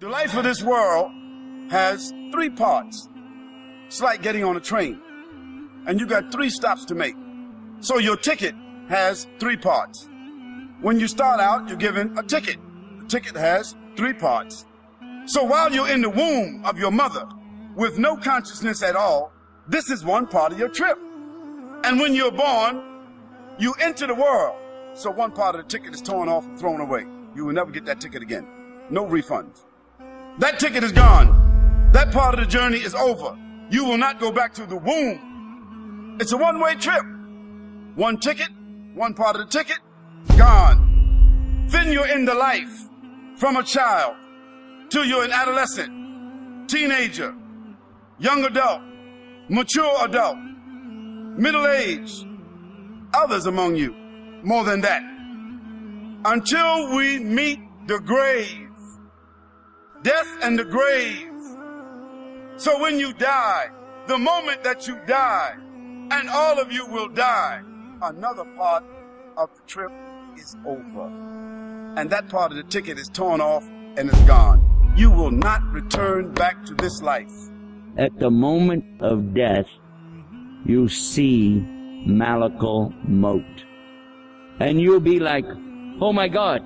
The life of this world has three parts. It's like getting on a train, and you got 3 stops to make. So your ticket has 3 parts. When you start out, you're given a ticket. The ticket has 3 parts. So while you're in the womb of your mother with no consciousness at all, this is one part of your trip. And when you're born, you enter the world. So one part of the ticket is torn off and thrown away. You will never get that ticket again. No refunds. That ticket is gone. That part of the journey is over. You will not go back to the womb. It's a one-way trip. One ticket, one part of the ticket, gone. Then you're in the life from a child till you're an adolescent, teenager, young adult, mature adult, middle age, others among you, more than that, until we meet the grave, death and the grave. So when you die, the moment that you die, and all of you will die, another part of the trip is over. And that part of the ticket is torn off and is gone. You will not return back to this life. At the moment of death, you see Malakal Maut. And you'll be like, oh my God,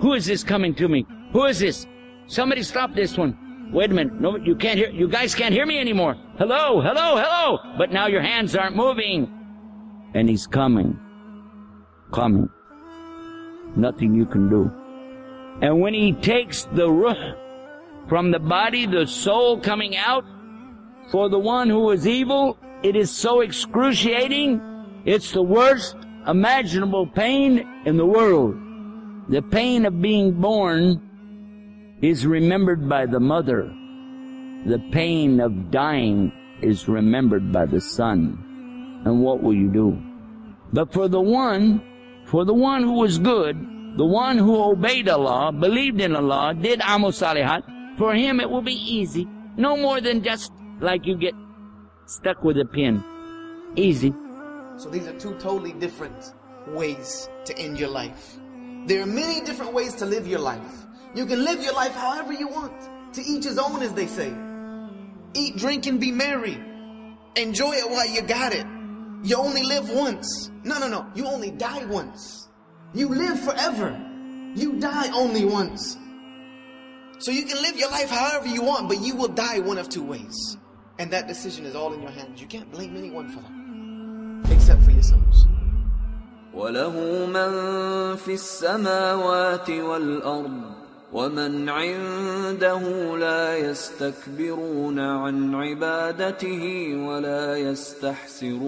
who is this coming to me? Who is this? Somebody stop this one. Wait a minute. No, you can't hear. You guys can't hear me anymore. Hello, hello, hello. But now your hands aren't moving. And he's coming. Coming. Nothing you can do. And when he takes the ruh from the body, the soul coming out, for the one who is evil, it is so excruciating. It's the worst imaginable pain in the world. The pain of being born is remembered by the mother. The pain of dying is remembered by the son. And what will you do? But for the one who was good, the one who obeyed Allah, believed in Allah, did amal salihat, for him it will be easy. No more than just like you get stuck with a pin. Easy. So these are 2 totally different ways to end your life. There are many different ways to live your life. You can live your life however you want. To each his own, as they say. Eat, drink, and be merry. Enjoy it while you got it. You only live once. No. You only die once. You live forever. You die only once. So you can live your life however you want, but you will die one of 2 ways. And that decision is all in your hands. You can't blame anyone for that, except for yourselves. وَلَهُ مَنْ فِي السَّمَاوَاتِ وَالْأَرْضِ وَمَنْ عِنْدَهُ لَا يَسْتَكْبِرُونَ عَنْ عِبَادَتِهِ وَلَا يَسْتَحْسِرُونَ